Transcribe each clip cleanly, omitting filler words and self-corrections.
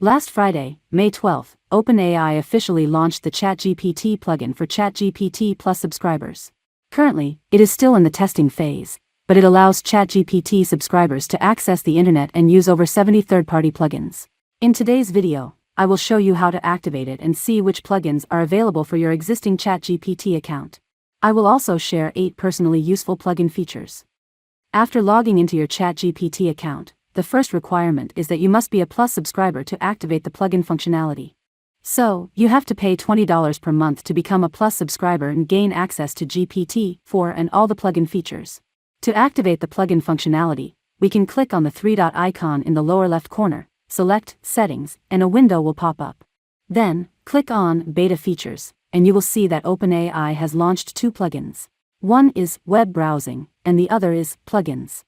Last Friday, May 12th, OpenAI officially launched the ChatGPT plugin for ChatGPT Plus subscribers. Currently, it is still in the testing phase, but it allows ChatGPT subscribers to access the internet and use over 70 third-party plugins. In today's video, I will show you how to activate it and see which plugins are available for your existing ChatGPT account. I will also share 8 personally useful plugin features. After logging into your ChatGPT account, the first requirement is that you must be a Plus subscriber to activate the plugin functionality. So, you have to pay $20 per month to become a Plus subscriber and gain access to GPT-4 and all the plugin features. To activate the plugin functionality, we can click on the 3-dot icon in the lower left corner, select Settings, and a window will pop up. Then, click on Beta Features, and you will see that OpenAI has launched 2 plugins. One is Web Browsing, and the other is Plugins.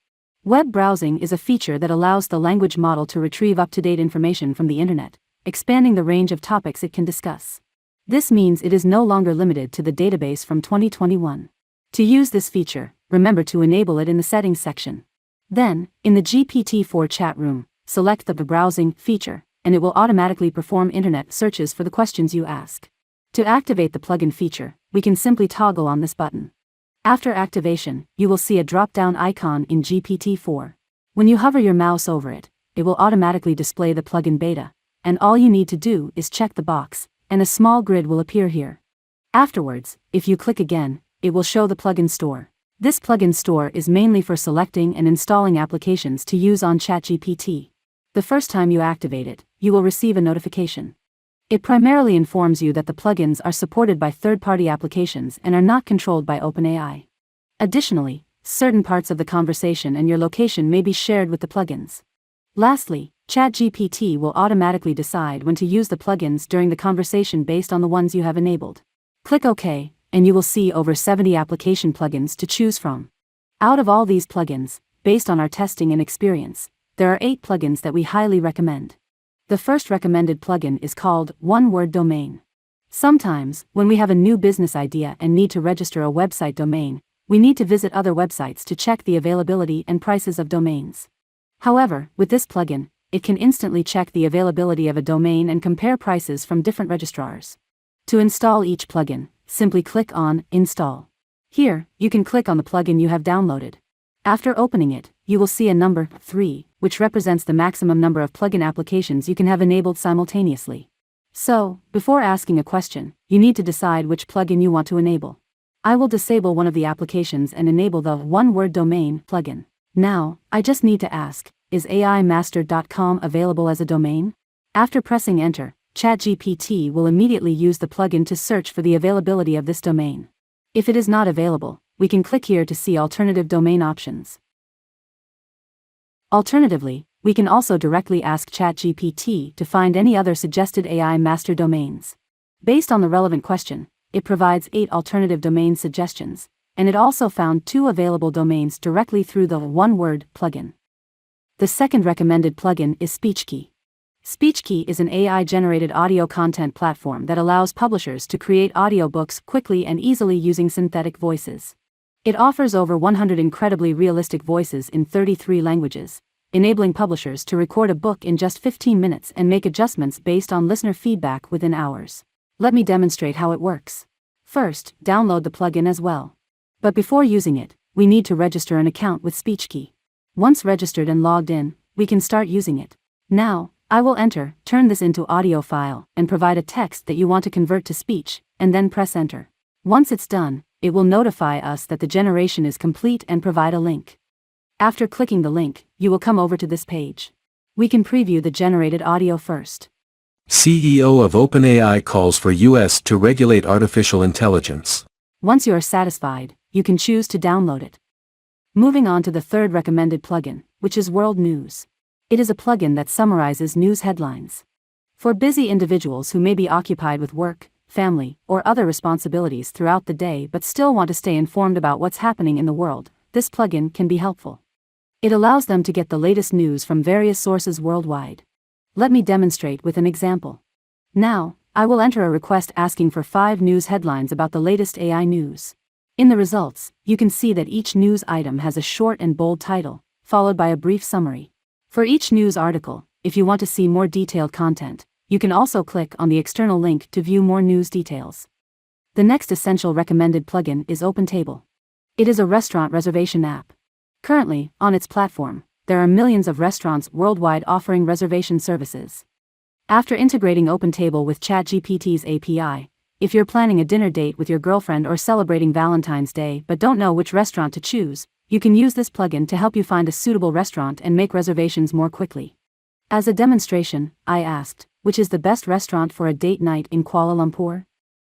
Web browsing is a feature that allows the language model to retrieve up-to-date information from the internet, expanding the range of topics it can discuss. This means it is no longer limited to the database from 2021. To use this feature, remember to enable it in the Settings section. Then, in the GPT-4 chat room, select the Browsing feature, and it will automatically perform internet searches for the questions you ask. To activate the plugin feature, we can simply toggle on this button. After activation, you will see a drop-down icon in GPT-4. When you hover your mouse over it, it will automatically display the plugin beta, and all you need to do is check the box, and a small grid will appear here. Afterwards, if you click again, it will show the plugin store. This plugin store is mainly for selecting and installing applications to use on ChatGPT. The first time you activate it, you will receive a notification. It primarily informs you that the plugins are supported by third-party applications and are not controlled by OpenAI. Additionally, certain parts of the conversation and your location may be shared with the plugins. Lastly, ChatGPT will automatically decide when to use the plugins during the conversation based on the ones you have enabled. Click OK, and you will see over 70 application plugins to choose from. Out of all these plugins, based on our testing and experience, there are 8 plugins that we highly recommend. The first recommended plugin is called One-Word Domain. Sometimes, when we have a new business idea and need to register a website domain, we need to visit other websites to check the availability and prices of domains. However, with this plugin, it can instantly check the availability of a domain and compare prices from different registrars. To install each plugin, simply click on Install. Here, you can click on the plugin you have downloaded. After opening it, you will see a number 3, which represents the maximum number of plugin applications you can have enabled simultaneously. So, before asking a question, you need to decide which plugin you want to enable. I will disable one of the applications and enable the One-Word Domain plugin. Now, I just need to ask, is aimaster.com available as a domain? After pressing Enter, ChatGPT will immediately use the plugin to search for the availability of this domain. If it is not available, we can click here to see alternative domain options. Alternatively, we can also directly ask ChatGPT to find any other suggested AI master domains. Based on the relevant question, it provides 8 alternative domain suggestions, and it also found 2 available domains directly through the One-Word plugin. The second recommended plugin is Speechki. Speechki is an AI-generated audio content platform that allows publishers to create audiobooks quickly and easily using synthetic voices. It offers over 100 incredibly realistic voices in 33 languages, enabling publishers to record a book in just 15 minutes and make adjustments based on listener feedback within hours. Let me demonstrate how it works. First, download the plugin as well. But before using it, we need to register an account with Speechki. Once registered and logged in, we can start using it. Now, I will turn this into audio file, and provide a text that you want to convert to speech, and then press Enter. Once it's done, it will notify us that the generation is complete and provide a link. After clicking the link, you will come over to this page. We can preview the generated audio first. CEO of OpenAI calls for US to regulate artificial intelligence. Once you are satisfied, you can choose to download it. Moving on to the third recommended plugin, which is World News. It is a plugin that summarizes news headlines. For busy individuals who may be occupied with work, family, or other responsibilities throughout the day but still want to stay informed about what's happening in the world, this plugin can be helpful. It allows them to get the latest news from various sources worldwide. Let me demonstrate with an example. Now, I will enter a request asking for 5 news headlines about the latest AI news. In the results, you can see that each news item has a short and bold title, followed by a brief summary. For each news article, If you want to see more detailed content, you can also click on the external link to view more news details. The next essential recommended plugin is Opentable. It is a restaurant reservation app. Currently, on its platform, there are millions of restaurants worldwide offering reservation services. After integrating Opentable with ChatGPT's API, if you're planning a dinner date with your girlfriend or celebrating Valentine's Day but don't know which restaurant to choose, you can use this plugin to help you find a suitable restaurant and make reservations more quickly. As a demonstration, I asked, which is the best restaurant for a date night in Kuala Lumpur?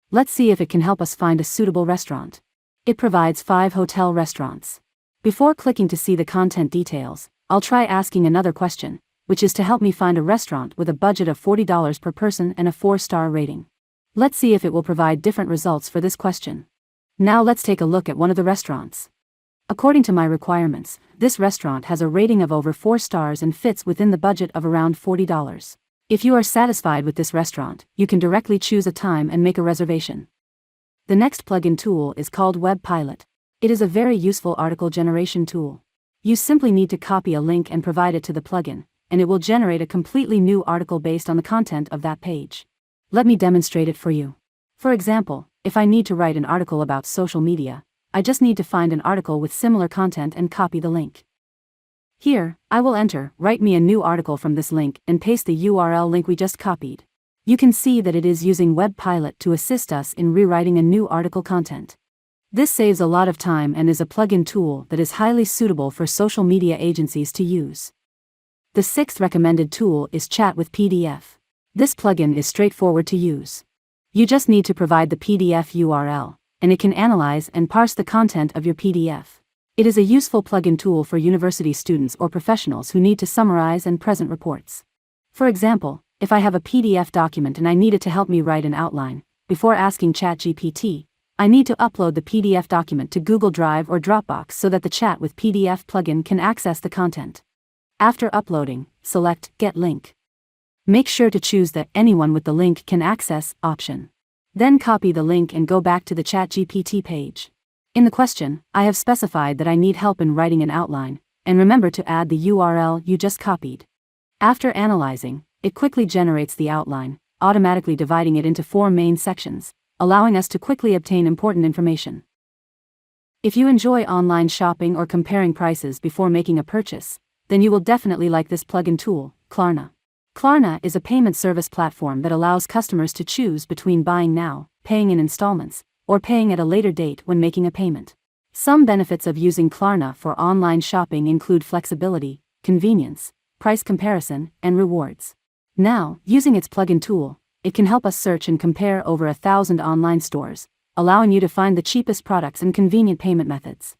Let's see if it can help us find a suitable restaurant. It provides 5 hotel restaurants. Before clicking to see the content details, I'll try asking another question, which is to help me find a restaurant with a budget of $40 per person and a 4-star rating. Let's see if it will provide different results for this question. Now let's take a look at one of the restaurants. According to my requirements, this restaurant has a rating of over 4 stars and fits within the budget of around $40. If you are satisfied with this restaurant, you can directly choose a time and make a reservation. The next plugin tool is called Web Pilot. It is a very useful article generation tool. You simply need to copy a link and provide it to the plugin, and it will generate a completely new article based on the content of that page. Let me demonstrate it for you. For example, if I need to write an article about social media, I just need to find an article with similar content and copy the link. Here, I will enter, write me a new article from this link and paste the URL link we just copied. You can see that it is using Web Pilot to assist us in rewriting a new article content. This saves a lot of time and is a plugin tool that is highly suitable for social media agencies to use. The 6th recommended tool is ChatwithPDF. This plugin is straightforward to use. You just need to provide the PDF URL, and it can analyze and parse the content of your PDF. It is a useful plugin tool for university students or professionals who need to summarize and present reports. For example, if I have a PDF document and I need it to help me write an outline, before asking ChatGPT, I need to upload the PDF document to Google Drive or Dropbox so that the ChatwithPDF plugin can access the content. After uploading, select Get Link. Make sure to choose the Anyone with the link can access option. Then copy the link and go back to the ChatGPT page. In the question, I have specified that I need help in writing an outline, and remember to add the URL you just copied. After analyzing, it quickly generates the outline, automatically dividing it into 4 main sections, allowing us to quickly obtain important information. If you enjoy online shopping or comparing prices before making a purchase, then you will definitely like this plugin tool, Klarna. Klarna is a payment service platform that allows customers to choose between buying now, paying in installments, or paying at a later date when making a payment. Some benefits of using Klarna for online shopping include flexibility, convenience, price comparison, and rewards. Now, using its plugin tool, it can help us search and compare over 1,000 online stores, allowing you to find the cheapest products and convenient payment methods.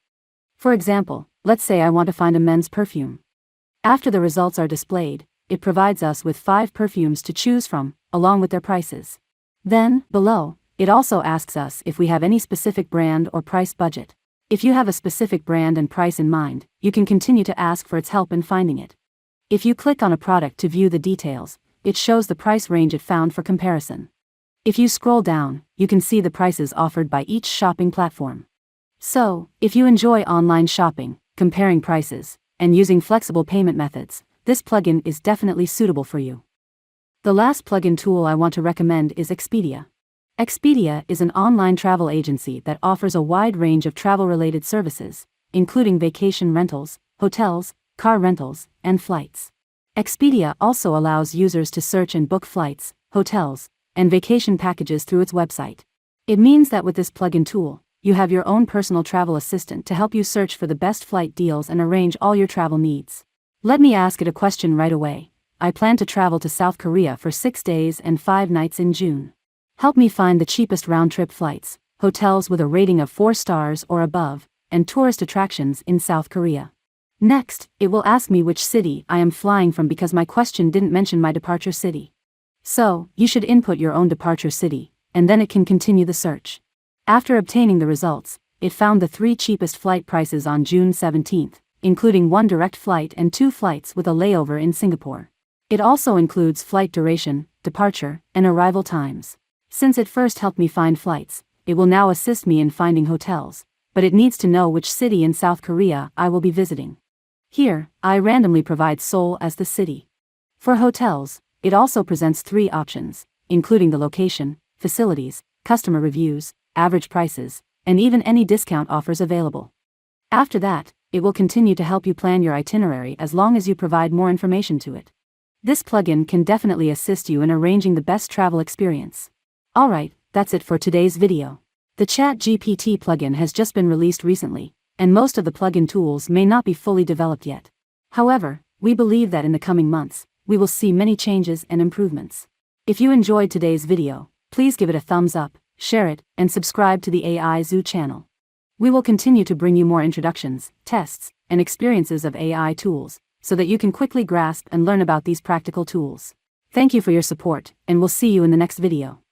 For example, let's say I want to find a men's perfume. After the results are displayed, it provides us with 5 perfumes to choose from, along with their prices. Then, below, it also asks us if we have any specific brand or price budget. If you have a specific brand and price in mind, you can continue to ask for its help in finding it. If you click on a product to view the details, it shows the price range it found for comparison. If you scroll down, you can see the prices offered by each shopping platform. So, if you enjoy online shopping, comparing prices, and using flexible payment methods, this plugin is definitely suitable for you. The last plugin tool I want to recommend is Expedia. Expedia is an online travel agency that offers a wide range of travel-related services, including vacation rentals, hotels, car rentals, and flights. Expedia also allows users to search and book flights, hotels, and vacation packages through its website. It means that with this plugin tool, you have your own personal travel assistant to help you search for the best flight deals and arrange all your travel needs. Let me ask it a question right away. I plan to travel to South Korea for 6 days and 5 nights in June. Help me find the cheapest round-trip flights, hotels with a rating of 4 stars or above, and tourist attractions in South Korea. Next, it will ask me which city I am flying from because my question didn't mention my departure city. So, you should input your own departure city, and then it can continue the search. After obtaining the results, it found the 3 cheapest flight prices on June 17th, including 1 direct flight and 2 flights with a layover in Singapore. It also includes flight duration, departure, and arrival times. Since it first helped me find flights, it will now assist me in finding hotels, but it needs to know which city in South Korea I will be visiting. Here, I randomly provide Seoul as the city. For hotels, it also presents 3 options, including the location, facilities, customer reviews, average prices, and even any discount offers available. After that, it will continue to help you plan your itinerary as long as you provide more information to it. This plugin can definitely assist you in arranging the best travel experience. Alright, that's it for today's video. The ChatGPT plugin has just been released recently, and most of the plugin tools may not be fully developed yet. However, we believe that in the coming months, we will see many changes and improvements. If you enjoyed today's video, please give it a thumbs up, share it, and subscribe to the AI Zoo channel. We will continue to bring you more introductions, tests, and experiences of AI tools, so that you can quickly grasp and learn about these practical tools. Thank you for your support, and we'll see you in the next video.